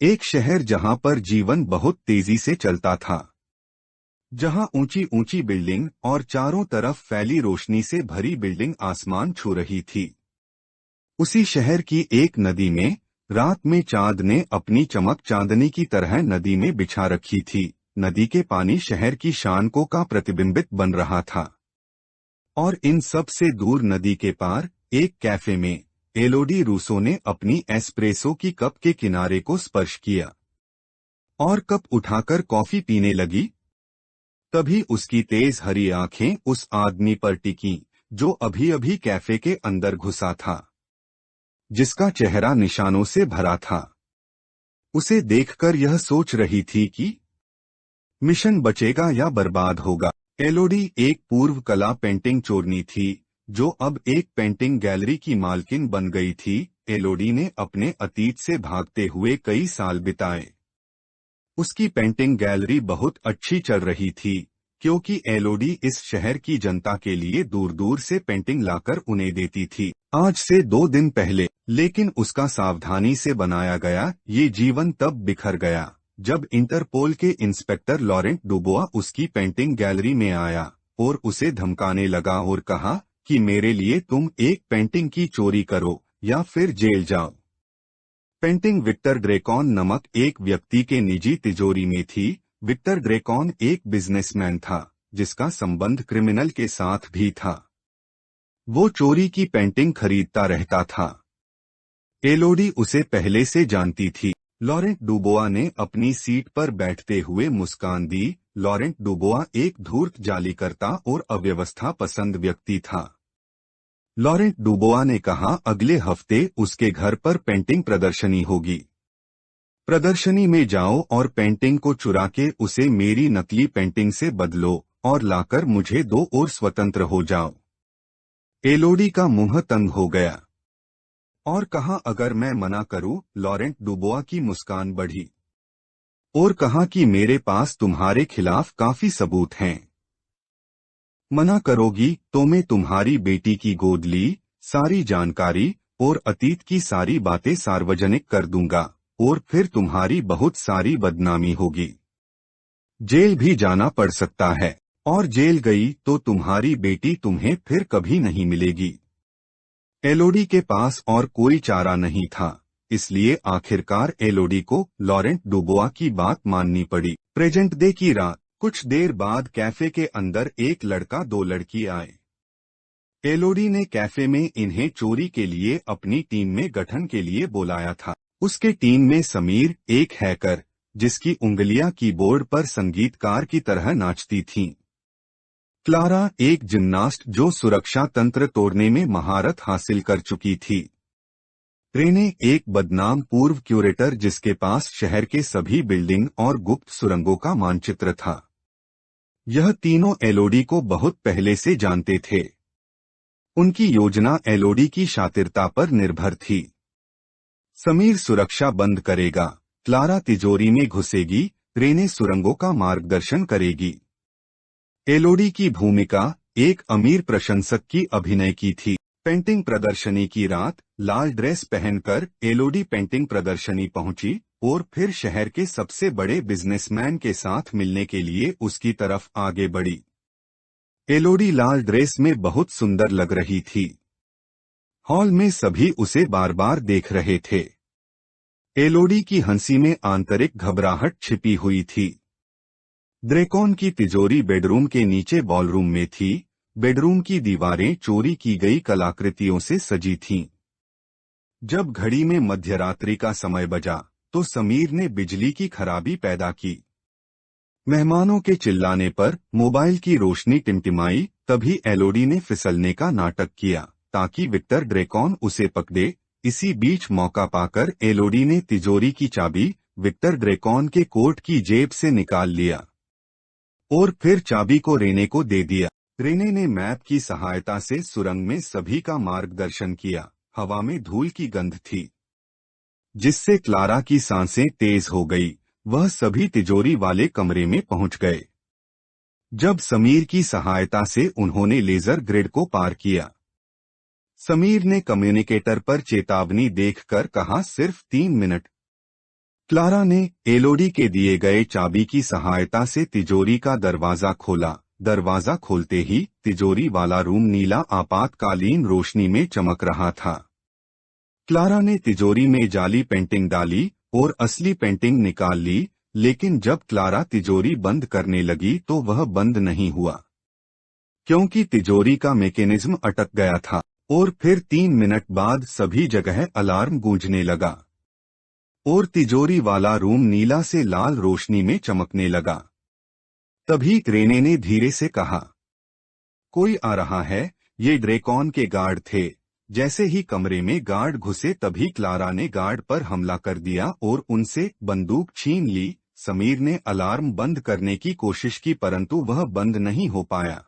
एक शहर जहां पर जीवन बहुत तेजी से चलता था, जहां ऊंची ऊंची बिल्डिंग और चारों तरफ फैली रोशनी से भरी बिल्डिंग आसमान छू रही थी। उसी शहर की एक नदी में रात में चांद ने अपनी चमक चांदनी की तरह नदी में बिछा रखी थी। नदी के पानी शहर की शान का प्रतिबिंबित बन रहा था। और इन सब से दूर नदी के पार एक कैफे में एलोडी रूसो ने अपनी एस्प्रेसो की कप के किनारे को स्पर्श किया और कप उठाकर कॉफी पीने लगी। तभी उसकी तेज हरी आंखें उस आदमी पर टिकीं जो अभी अभी कैफे के अंदर घुसा था, जिसका चेहरा निशानों से भरा था। उसे देखकर यह सोच रही थी कि मिशन बचेगा या बर्बाद होगा। एलोडी एक पूर्व कला पेंटिंग चोरनी थी जो अब एक पेंटिंग गैलरी की मालकिन बन गई थी। एलोडी ने अपने अतीत से भागते हुए कई साल बिताए। उसकी पेंटिंग गैलरी बहुत अच्छी चल रही थी क्योंकि एलोडी इस शहर की जनता के लिए दूर दूर से पेंटिंग लाकर उन्हें देती थी। आज से 2 दिन पहले लेकिन उसका सावधानी से बनाया गया ये जीवन तब बिखर गया जब इंटरपोल के इंस्पेक्टर लॉरेंट डुबोआ उसकी पेंटिंग गैलरी में आया और उसे धमकाने लगा और कहा कि मेरे लिए तुम एक पेंटिंग की चोरी करो या फिर जेल जाओ। पेंटिंग विक्टर ड्रेकॉन नामक एक व्यक्ति के निजी तिजोरी में थी। विक्टर ड्रेकॉन एक बिजनेसमैन था जिसका संबंध क्रिमिनल के साथ भी था। वो चोरी की पेंटिंग खरीदता रहता था। एलोडी उसे पहले से जानती थी। लॉरेंट डुबोआ ने अपनी सीट पर बैठते हुए मुस्कान दी। लॉरेंट डुबोआ एक धूर्त जालीकर्ता और अव्यवस्था पसंद व्यक्ति था। लॉरेंट डुबोआ ने कहा अगले हफ्ते उसके घर पर पेंटिंग प्रदर्शनी होगी। प्रदर्शनी में जाओ और पेंटिंग को चुरा के उसे मेरी नकली पेंटिंग से बदलो और लाकर मुझे दो और स्वतंत्र हो जाओ। एलोडी का मुंह तंग हो गया और कहा अगर मैं मना करूं? लॉरेंट डुबोआ की मुस्कान बढ़ी और कहा कि मेरे पास तुम्हारे खिलाफ काफी सबूत हैं। मना करोगी तो मैं तुम्हारी बेटी की गोद ली सारी जानकारी और अतीत की सारी बातें सार्वजनिक कर दूंगा और फिर तुम्हारी बहुत सारी बदनामी होगी। जेल भी जाना पड़ सकता है और जेल गई तो तुम्हारी बेटी तुम्हें फिर कभी नहीं मिलेगी। एलोडी के पास और कोई चारा नहीं था, इसलिए आखिरकार एलोडी को लॉरेंट डुबोआ की बात माननी पड़ी। प्रेजेंट डे की रात कुछ देर बाद कैफे के अंदर एक लड़का 2 लड़की आए। एलोडी ने कैफे में इन्हें चोरी के लिए अपनी टीम में गठन के लिए बुलाया था। उसके टीम में समीर एक हैकर जिसकी उंगलियां कीबोर्ड पर संगीतकार की तरह नाचती थीं। क्लारा एक जिम्नास्ट जो सुरक्षा तंत्र तोड़ने में महारत हासिल कर चुकी थी। रेने एक बदनाम पूर्व क्यूरेटर जिसके पास शहर के सभी बिल्डिंग और गुप्त सुरंगों का मानचित्र था। यह तीनों एलोडी को बहुत पहले से जानते थे। उनकी योजना एलोडी की शातिरता पर निर्भर थी। समीर सुरक्षा बंद करेगा, क्लारा तिजोरी में घुसेगी, रेने सुरंगों का मार्गदर्शन करेगी। एलोडी की भूमिका एक अमीर प्रशंसक की अभिनय की थी। पेंटिंग प्रदर्शनी की रात लाल ड्रेस पहनकर एलोडी पेंटिंग प्रदर्शनी पहुंची और फिर शहर के सबसे बड़े बिजनेसमैन के साथ मिलने के लिए उसकी तरफ आगे बढ़ी। एलोडी लाल ड्रेस में बहुत सुंदर लग रही थी। हॉल में सभी उसे बार बार देख रहे थे। एलोडी की हंसी में आंतरिक घबराहट छिपी हुई थी। ड्रेकॉन की तिजोरी बेडरूम के नीचे बॉलरूम में थी। बेडरूम की दीवारें चोरी की गई कलाकृतियों से सजी थीं। जब घड़ी में मध्यरात्रि का समय बजा तो समीर ने बिजली की खराबी पैदा की। मेहमानों के चिल्लाने पर मोबाइल की रोशनी टिमटिमाई। तभी एलोडी ने फिसलने का नाटक किया ताकि विक्टर ड्रेकॉन उसे पकड़े। इसी बीच मौका पाकर एलोडी ने तिजोरी की चाबी विक्टर ड्रेकॉन के कोट की जेब से निकाल लिया और फिर चाबी को रेने को दे दिया। रेने ने मैप की सहायता से सुरंग में सभी का मार्गदर्शन किया। हवा में धूल की गंध थी जिससे क्लारा की सांसें तेज हो गई। वह सभी तिजोरी वाले कमरे में पहुंच गए। जब समीर की सहायता से उन्होंने लेजर ग्रिड को पार किया। समीर ने कम्युनिकेटर पर चेतावनी देखकर कहा सिर्फ 3 मिनट। क्लारा ने एलोडी के दिए गए चाबी की सहायता से तिजोरी का दरवाजा खोला। दरवाजा खोलते ही तिजोरी वाला रूम नीला आपातकालीन रोशनी में चमक रहा था। क्लारा ने तिजोरी में जाली पेंटिंग डाली और असली पेंटिंग निकाल ली, लेकिन जब क्लारा तिजोरी बंद करने लगी तो वह बंद नहीं हुआ, क्योंकि तिजोरी का मैकेनिज्म अटक गया था। और फिर 3 मिनट बाद सभी जगह अलार्म गूंजने लगा और तिजोरी वाला रूम नीला से लाल रोशनी में चमकने लगा। तभी रेने ने धीरे से कहा, कोई आ रहा है। ये ड्रैकन के गार्ड थे। जैसे ही कमरे में गार्ड घुसे तभी क्लारा ने गार्ड पर हमला कर दिया और उनसे बंदूक छीन ली। समीर ने अलार्म बंद करने की कोशिश की, परंतु वह बंद नहीं हो पाया।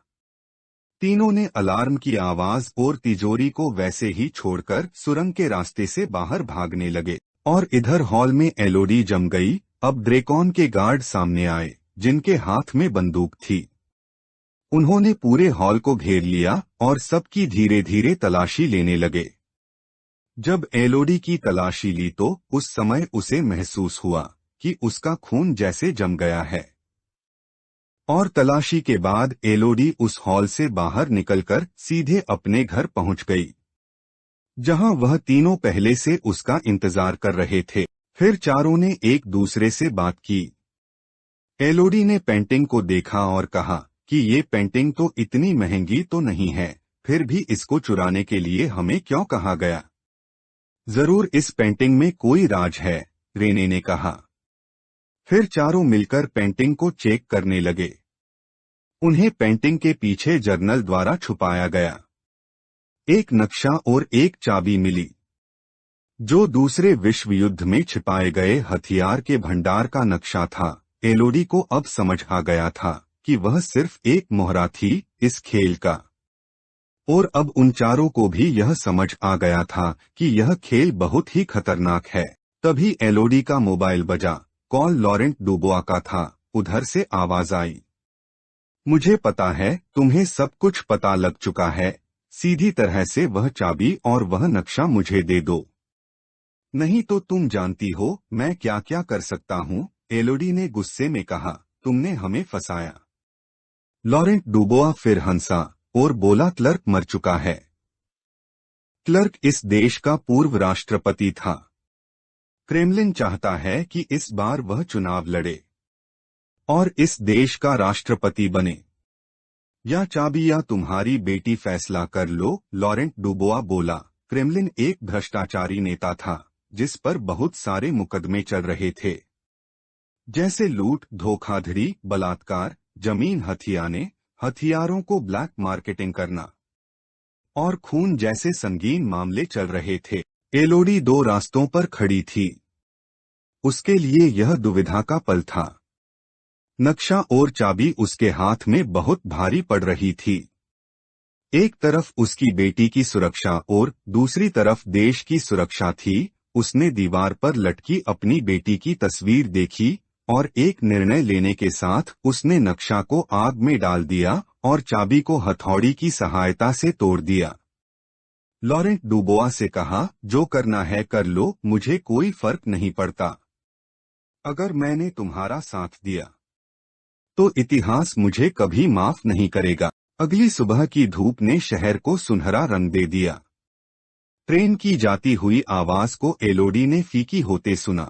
तीनों ने अलार्म की आवाज और तिजोरी को वैसे ही छोड़कर सुरंग के रास्ते से बाहर भागने लगे। और इधर हॉल में एलोडी जम गई। अब ड्रैकन के गार्ड सामने आए, जिनके हाथ में बंदूक थी। उन्होंने पूरे हॉल को घेर लिया और सबकी धीरे धीरे तलाशी लेने लगे। जब एलोडी की तलाशी ली तो उस समय उसे महसूस हुआ कि उसका खून जैसे जम गया है। और तलाशी के बाद एलोडी उस हॉल से बाहर निकलकर सीधे अपने घर पहुंच गई, जहां वह तीनों पहले से उसका इंतजार कर रहे थे। फिर चारों ने एक दूसरे से बात की। एलोडी ने पेंटिंग को देखा और कहा कि ये पेंटिंग तो इतनी महंगी तो नहीं है, फिर भी इसको चुराने के लिए हमें क्यों कहा गया? जरूर इस पेंटिंग में कोई राज है, रेने ने कहा। फिर चारों मिलकर पेंटिंग को चेक करने लगे। उन्हें पेंटिंग के पीछे जर्नल द्वारा छुपाया गया एक नक्शा और एक चाबी मिली, जो दूसरे विश्व युद्ध में छिपाए गए हथियार के भंडार का नक्शा था। एलोडी को अब समझ आ गया था कि वह सिर्फ एक मोहरा थी इस खेल का। और अब उन चारों को भी यह समझ आ गया था कि यह खेल बहुत ही खतरनाक है। तभी एलोडी का मोबाइल बजा। कॉल लॉरेंट डुबोआ का था। उधर से आवाज आई, मुझे पता है तुम्हें सब कुछ पता लग चुका है। सीधी तरह से वह चाबी और वह नक्शा मुझे दे दो, नहीं तो तुम जानती हो मैं क्या क्या कर सकता हूँ। एलोडी ने गुस्से में कहा, तुमने हमें फंसाया। लॉरेंट डुबोआ फिर हंसा और बोला, क्लर्क मर चुका है। क्लर्क इस देश का पूर्व राष्ट्रपति था। क्रेमलिन चाहता है कि इस बार वह चुनाव लड़े और इस देश का राष्ट्रपति बने। या चाबी या तुम्हारी बेटी, फैसला कर लो। लॉरेंट डुबोआ बोला। क्रेमलिन एक भ्रष्टाचारी नेता था जिस पर बहुत सारे मुकदमे चल रहे थे, जैसे लूट, धोखाधड़ी, बलात्कार, जमीन हथियाने, हथियारों को ब्लैक मार्केटिंग करना और खून जैसे संगीन मामले चल रहे थे। एलोडी 2 रास्तों पर खड़ी थी। उसके लिए यह दुविधा का पल था। नक्शा और चाबी उसके हाथ में बहुत भारी पड़ रही थी। एक तरफ उसकी बेटी की सुरक्षा और दूसरी तरफ देश की सुरक्षा थी। उसने दीवार पर लटकी अपनी बेटी की तस्वीर देखी और एक निर्णय लेने के साथ उसने नक्शा को आग में डाल दिया और चाबी को हथौड़ी की सहायता से तोड़ दिया। लॉरेंट डुबोआ से कहा, जो करना है कर लो, मुझे कोई फर्क नहीं पड़ता। अगर मैंने तुम्हारा साथ दिया तो इतिहास मुझे कभी माफ नहीं करेगा। अगली सुबह की धूप ने शहर को सुनहरा रंग दे दिया। ट्रेन की जाती हुई आवाज को एलोडी ने फीकी होते सुना।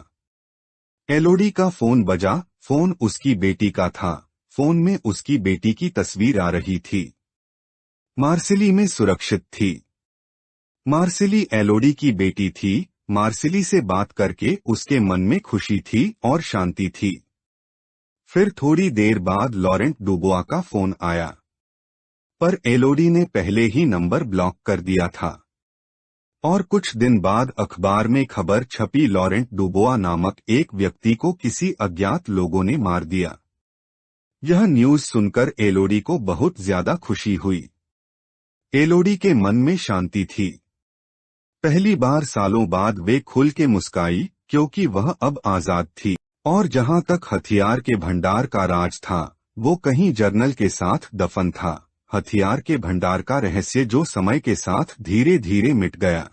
एलोडी का फोन बजा। फोन उसकी बेटी का था। फोन में उसकी बेटी की तस्वीर आ रही थी। मार्सिली में सुरक्षित थी। मार्सिली एलोडी की बेटी थी। मार्सिली से बात करके उसके मन में खुशी थी और शांति थी। फिर थोड़ी देर बाद लॉरेंट डुबोआ का फोन आया, पर एलोडी ने पहले ही नंबर ब्लॉक कर दिया था। और कुछ दिन बाद अखबार में खबर छपी, लॉरेंट डुबोआ नामक एक व्यक्ति को किसी अज्ञात लोगों ने मार दिया। यह न्यूज सुनकर एलोडी को बहुत ज्यादा खुशी हुई। एलोडी के मन में शांति थी। पहली बार सालों बाद वे खुल के मुस्काई, क्योंकि वह अब आजाद थी। और जहां तक हथियार के भंडार का राज था, वो कहीं जर्नल के साथ दफन था। हथियार के भंडार का रहस्य जो समय के साथ धीरे धीरे मिट गया,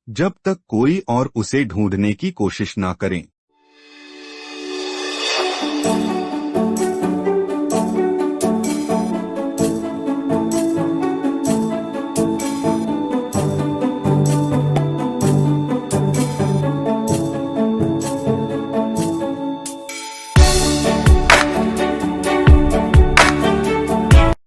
जब तक कोई और उसे ढूंढने की कोशिश ना करें।